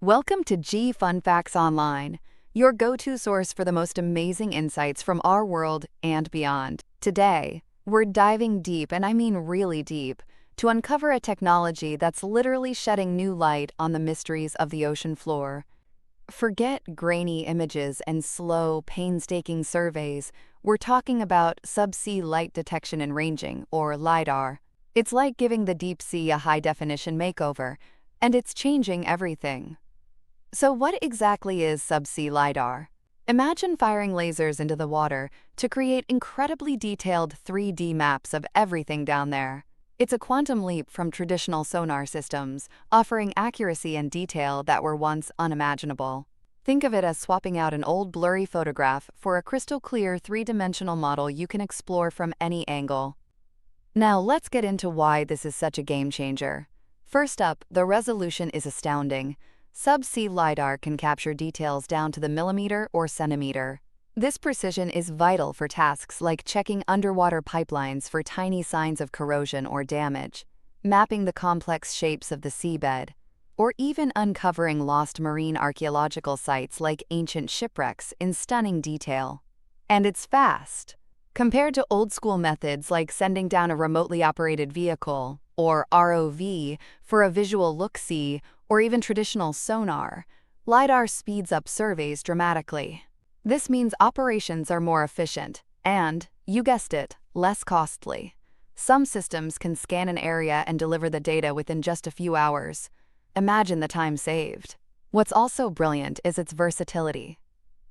Welcome to G Fun Facts Online, your go-to source for the most amazing insights from our world and beyond. Today, we're diving deep, and I mean really deep, to uncover a technology that's literally shedding new light on the mysteries of the ocean floor. Forget grainy images and slow, painstaking surveys. We're talking about subsea light detection and ranging, or LiDAR. It's like giving the deep sea a high-definition makeover, and it's changing everything. So what exactly is subsea LiDAR? Imagine firing lasers into the water to create incredibly detailed 3D maps of everything down there. It's a quantum leap from traditional sonar systems, offering accuracy and detail that were once unimaginable. Think of it as swapping out an old blurry photograph for a crystal-clear three-dimensional model you can explore from any angle. Now let's get into why this is such a game-changer. First up, the resolution is astounding. Subsea LiDAR can capture details down to the millimeter or centimeter. This precision is vital for tasks like checking underwater pipelines for tiny signs of corrosion or damage, mapping the complex shapes of the seabed, or even uncovering lost marine archaeological sites like ancient shipwrecks in stunning detail. And it's fast. Compared to old-school methods like sending down a remotely operated vehicle, or ROV, for a visual look-see, or even traditional sonar, LiDAR speeds up surveys dramatically. This means operations are more efficient and, you guessed it, less costly. Some systems can scan an area and deliver the data within just a few hours. Imagine the time saved. What's also brilliant is its versatility.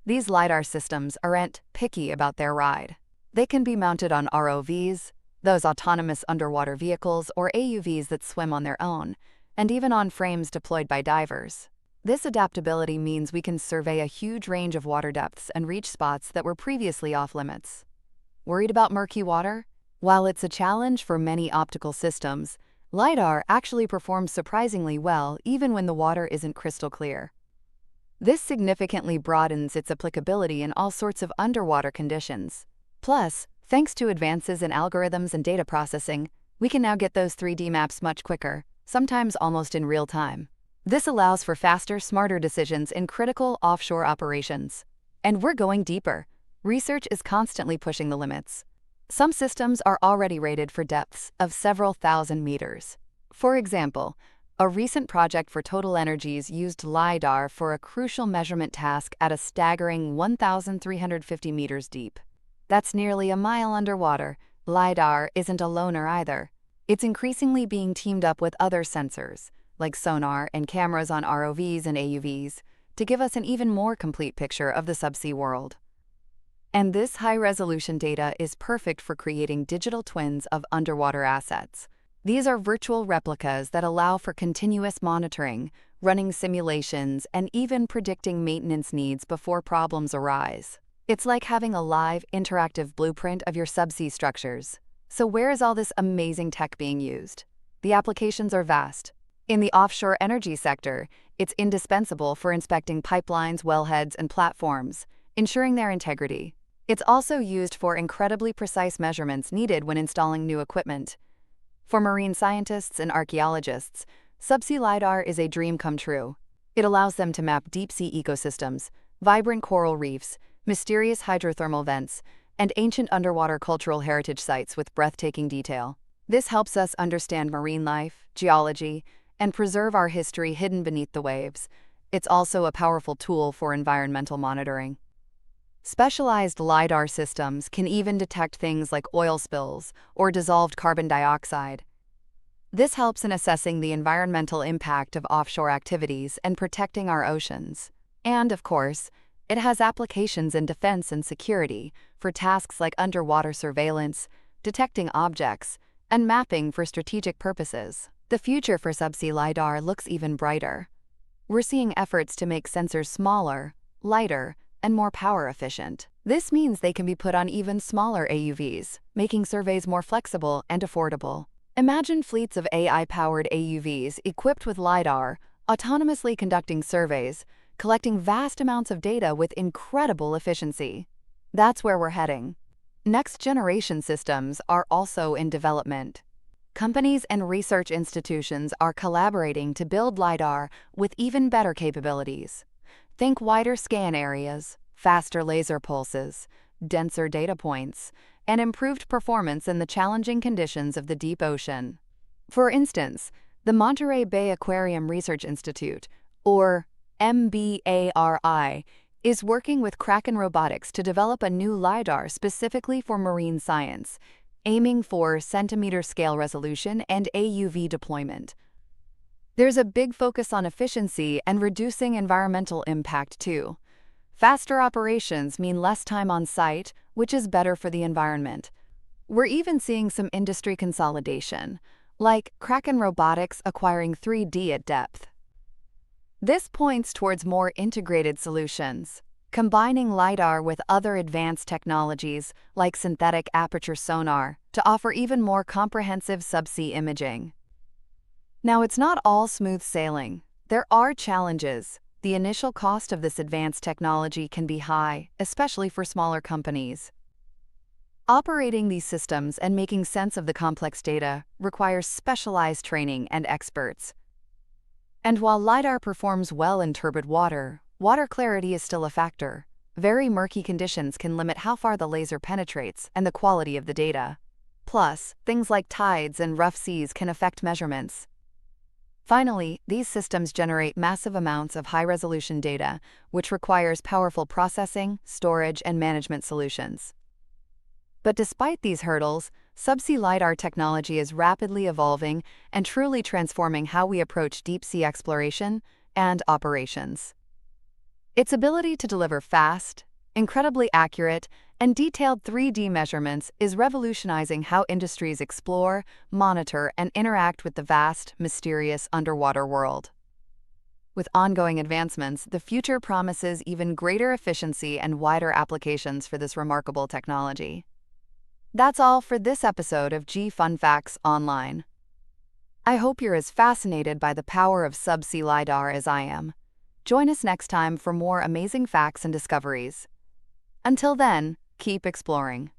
These LiDAR systems aren't picky about their ride. They can be mounted on ROVs, those autonomous underwater vehicles, or AUVs that swim on their own, and even on frames deployed by divers. This adaptability means we can survey a huge range of water depths and reach spots that were previously off-limits. Worried about murky water? While it's a challenge for many optical systems, LiDAR actually performs surprisingly well even when the water isn't crystal clear. This significantly broadens its applicability in all sorts of underwater conditions. Plus, thanks to advances in algorithms and data processing, we can now get those 3D maps much quicker, sometimes almost in real time. This allows for faster, smarter decisions in critical offshore operations. And we're going deeper. Research is constantly pushing the limits. Some systems are already rated for depths of several thousand meters. For example, a recent project for Total Energies used LiDAR for a crucial measurement task at a staggering 1,350 meters deep. That's nearly a mile underwater. LiDAR isn't a loner either. It's increasingly being teamed up with other sensors, like sonar and cameras on ROVs and AUVs, to give us an even more complete picture of the subsea world. And this high-resolution data is perfect for creating digital twins of underwater assets. These are virtual replicas that allow for continuous monitoring, running simulations, and even predicting maintenance needs before problems arise. It's like having a live, interactive blueprint of your subsea structures. So where is all this amazing tech being used? The applications are vast. In the offshore energy sector, it's indispensable for inspecting pipelines, wellheads, and platforms, ensuring their integrity. It's also used for incredibly precise measurements needed when installing new equipment. For marine scientists and archaeologists, subsea LiDAR is a dream come true. It allows them to map deep-sea ecosystems, vibrant coral reefs, mysterious hydrothermal vents, and ancient underwater cultural heritage sites with breathtaking detail. This helps us understand marine life, geology, and preserve our history hidden beneath the waves. It's also a powerful tool for environmental monitoring. Specialized LiDAR systems can even detect things like oil spills or dissolved carbon dioxide. This helps in assessing the environmental impact of offshore activities and protecting our oceans. And, of course, it has applications in defense and security for tasks like underwater surveillance, detecting objects, and mapping for strategic purposes. The future for subsea LiDAR looks even brighter. We're seeing efforts to make sensors smaller, lighter, and more power efficient. This means they can be put on even smaller AUVs, making surveys more flexible and affordable. Imagine fleets of AI-powered AUVs equipped with LiDAR, autonomously conducting surveys, collecting vast amounts of data with incredible efficiency. That's where we're heading. Next-generation systems are also in development. Companies and research institutions are collaborating to build LiDAR with even better capabilities. Think wider scan areas, faster laser pulses, denser data points, and improved performance in the challenging conditions of the deep ocean. For instance, the Monterey Bay Aquarium Research Institute, or MBARI, is working with Kraken Robotics to develop a new LiDAR specifically for marine science, aiming for centimeter-scale resolution and AUV deployment. There's a big focus on efficiency and reducing environmental impact, too. Faster operations mean less time on site, which is better for the environment. We're even seeing some industry consolidation, like Kraken Robotics acquiring 3D at depth. This points towards more integrated solutions, combining LiDAR with other advanced technologies like synthetic aperture sonar to offer even more comprehensive subsea imaging. Now, it's not all smooth sailing. There are challenges. The initial cost of this advanced technology can be high, especially for smaller companies. Operating these systems and making sense of the complex data requires specialized training and experts. And while LiDAR performs well in turbid water, water clarity is still a factor. Very murky conditions can limit how far the laser penetrates and the quality of the data. Plus, things like tides and rough seas can affect measurements. Finally, these systems generate massive amounts of high-resolution data, which requires powerful processing, storage, and management solutions. But despite these hurdles, subsea LiDAR technology is rapidly evolving and truly transforming how we approach deep-sea exploration and operations. Its ability to deliver fast, incredibly accurate, and detailed 3D measurements is revolutionizing how industries explore, monitor, and interact with the vast, mysterious underwater world. With ongoing advancements, the future promises even greater efficiency and wider applications for this remarkable technology. That's all for this episode of G Fun Facts Online. I hope you're as fascinated by the power of subsea LiDAR as I am. Join us next time for more amazing facts and discoveries. Until then, keep exploring.